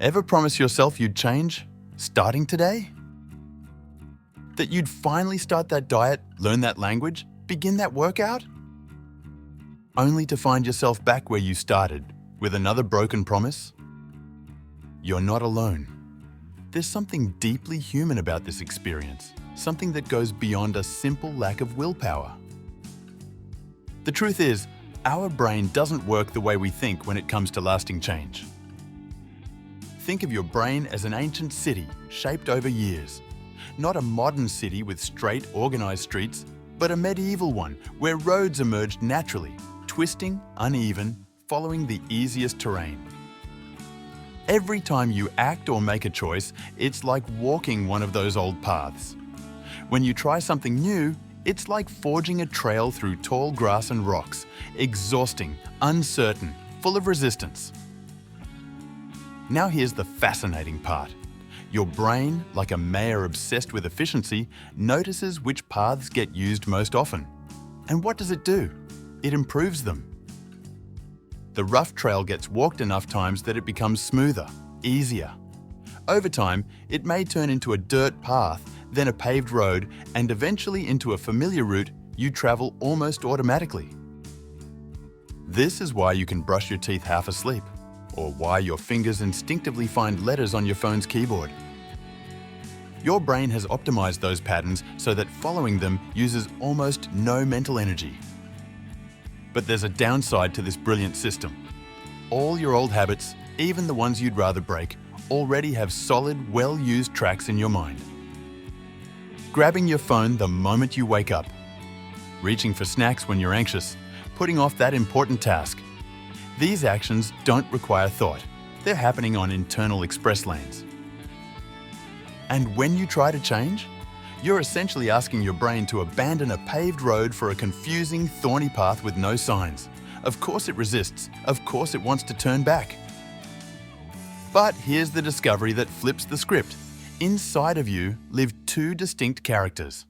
Ever promise yourself you'd change, starting today? That you'd finally start that diet, learn that language, begin that workout? Only to find yourself back where you started, with another broken promise? You're not alone. There's something deeply human about this experience, something that goes beyond a simple lack of willpower. The truth is, our brain doesn't work the way we think when it comes to lasting change. Think of your brain as an ancient city shaped over years. Not a modern city with straight, organized streets, but a medieval one where roads emerged naturally, twisting, uneven, following the easiest terrain. Every time you act or make a choice, it's like walking one of those old paths. When you try something new, it's like forging a trail through tall grass and rocks, exhausting, uncertain, full of resistance. Now here's the fascinating part. Your brain, like a mayor obsessed with efficiency, notices which paths get used most often. And what does it do? It improves them. The rough trail gets walked enough times that it becomes smoother, easier. Over time, it may turn into a dirt path, then a paved road, and eventually into a familiar route you travel almost automatically. This is why you can brush your teeth half asleep, or why your fingers instinctively find letters on your phone's keyboard. Your brain has optimized those patterns so that following them uses almost no mental energy. But there's a downside to this brilliant system. All your old habits, even the ones you'd rather break, already have solid, well-used tracks in your mind. Grabbing your phone the moment you wake up, reaching for snacks when you're anxious, putting off that important task. These actions don't require thought. They're happening on internal express lanes. And when you try to change, you're essentially asking your brain to abandon a paved road for a confusing, thorny path with no signs. Of course it resists. Of course it wants to turn back. But here's the discovery that flips the script. Inside of you live two distinct characters.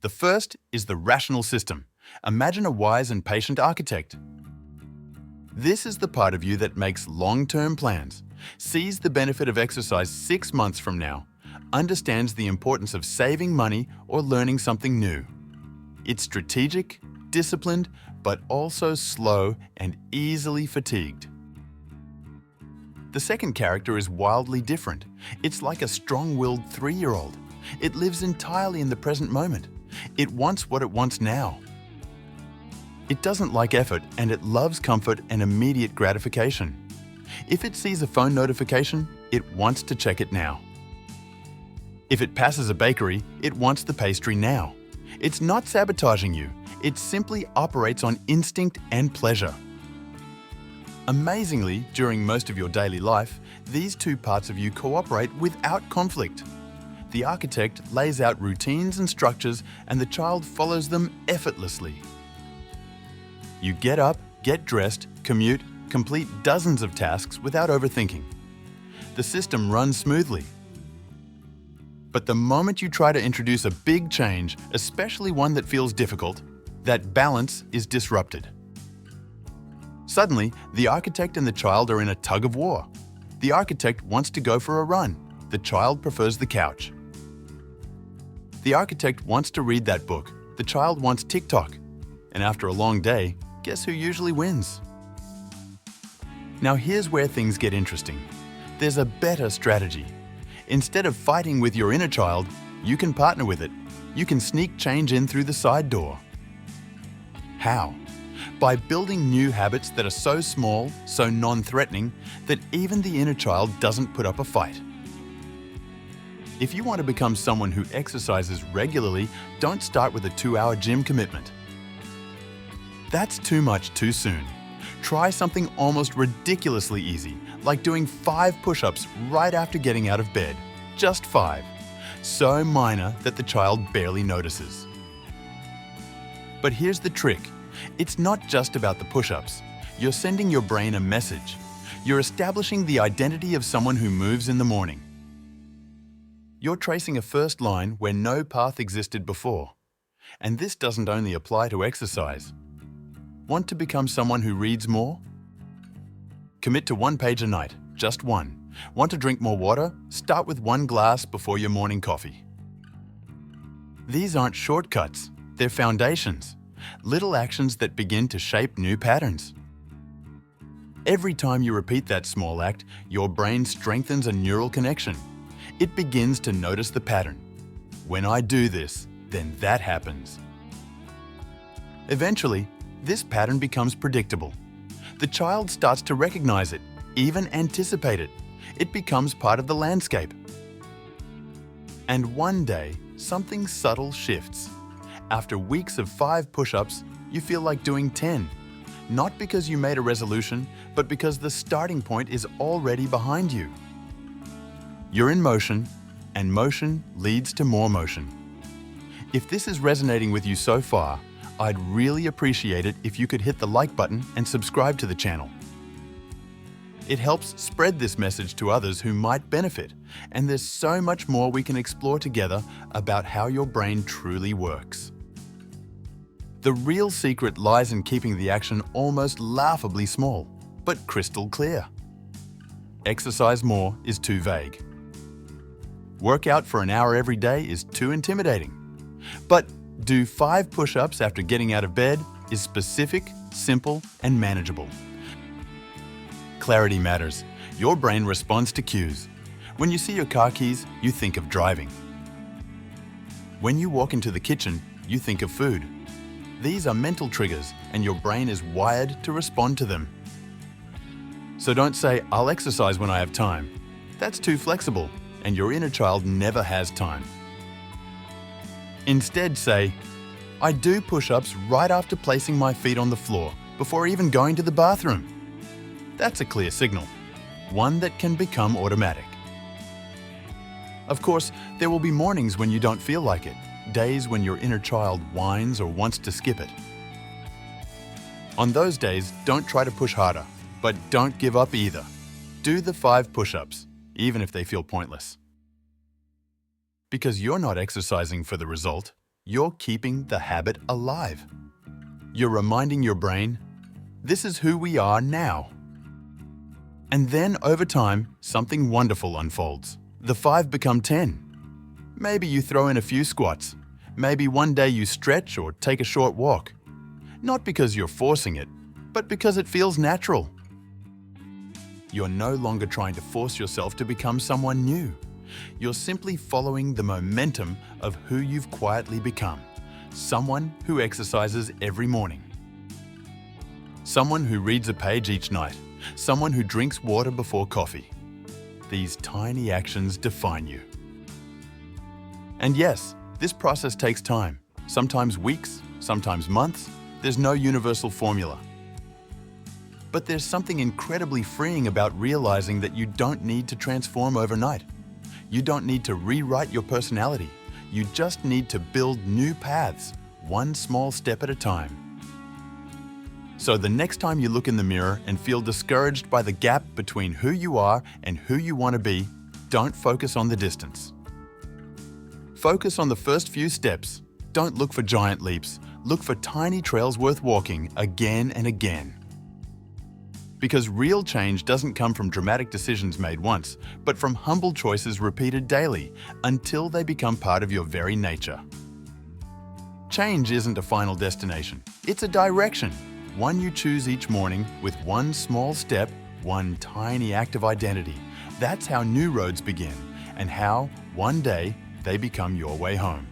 The first is the rational system. Imagine a wise and patient architect. This is the part of you that makes long-term plans, sees the benefit of exercise 6 months from now, understands the importance of saving money or learning something new. It's strategic, disciplined, but also slow and easily fatigued. The second character is wildly different. It's like a strong-willed 3-year-old. It lives entirely in the present moment. It wants what it wants now. It doesn't like effort, and it loves comfort and immediate gratification. If it sees a phone notification, it wants to check it now. If it passes a bakery, it wants the pastry now. It's not sabotaging you. It simply operates on instinct and pleasure. Amazingly, during most of your daily life, these two parts of you cooperate without conflict. The architect lays out routines and structures, and the child follows them effortlessly. You get up, get dressed, commute, complete dozens of tasks without overthinking. The system runs smoothly. But the moment you try to introduce a big change, especially one that feels difficult, that balance is disrupted. Suddenly, the architect and the child are in a tug of war. The architect wants to go for a run. The child prefers the couch. The architect wants to read that book. The child wants TikTok. And after a long day, guess who usually wins? Now here's where things get interesting. There's a better strategy. Instead of fighting with your inner child, you can partner with it. You can sneak change in through the side door. How? By building new habits that are so small, so non-threatening, that even the inner child doesn't put up a fight. If you want to become someone who exercises regularly, don't start with a 2-hour gym commitment. That's too much too soon. Try something almost ridiculously easy, like doing 5 push-ups right after getting out of bed. Just 5. So minor that the child barely notices. But here's the trick. It's not just about the push-ups. You're sending your brain a message. You're establishing the identity of someone who moves in the morning. You're tracing a first line where no path existed before. And this doesn't only apply to exercise. Want to become someone who reads more? Commit to 1 page a night, just 1. Want to drink more water? Start with 1 glass before your morning coffee. These aren't shortcuts, they're foundations, little actions that begin to shape new patterns. Every time you repeat that small act, your brain strengthens a neural connection. It begins to notice the pattern. When I do this, then that happens. Eventually, this pattern becomes predictable. The child starts to recognize it, even anticipate it. It becomes part of the landscape. And one day, something subtle shifts. After weeks of 5 push-ups, you feel like doing 10. Not because you made a resolution, but because the starting point is already behind you. You're in motion, and motion leads to more motion. If this is resonating with you so far, I'd really appreciate it if you could hit the like button and subscribe to the channel. It helps spread this message to others who might benefit, and there's so much more we can explore together about how your brain truly works. The real secret lies in keeping the action almost laughably small, but crystal clear. Exercise more is too vague. Work out for an hour every day is too intimidating. But do 5 push-ups after getting out of bed is specific, simple, and manageable. Clarity matters. Your brain responds to cues. When you see your car keys, you think of driving. When you walk into the kitchen, you think of food. These are mental triggers, and your brain is wired to respond to them. So don't say, "I'll exercise when I have time." That's too flexible, and your inner child never has time. Instead say, "I do push-ups right after placing my feet on the floor, before even going to the bathroom." That's a clear signal, one that can become automatic. Of course, there will be mornings when you don't feel like it, days when your inner child whines or wants to skip it. On those days, don't try to push harder, but don't give up either. Do the 5 push-ups, even if they feel pointless. Because you're not exercising for the result, you're keeping the habit alive. You're reminding your brain, this is who we are now. And then, over time, something wonderful unfolds. The 5 become 10. Maybe you throw in a few squats. Maybe one day you stretch or take a short walk. Not because you're forcing it, but because it feels natural. You're no longer trying to force yourself to become someone new. You're simply following the momentum of who you've quietly become. Someone who exercises every morning. Someone who reads a page each night. Someone who drinks water before coffee. These tiny actions define you. And yes, this process takes time. Sometimes weeks, sometimes months. There's no universal formula. But there's something incredibly freeing about realizing that you don't need to transform overnight. You don't need to rewrite your personality. You just need to build new paths, one small step at a time. So the next time you look in the mirror and feel discouraged by the gap between who you are and who you want to be, don't focus on the distance. Focus on the first few steps. Don't look for giant leaps. Look for tiny trails worth walking again and again. Because real change doesn't come from dramatic decisions made once, but from humble choices repeated daily until they become part of your very nature. Change isn't a final destination. It's a direction, one you choose each morning with one small step, one tiny act of identity. That's how new roads begin, and how, one day, they become your way home.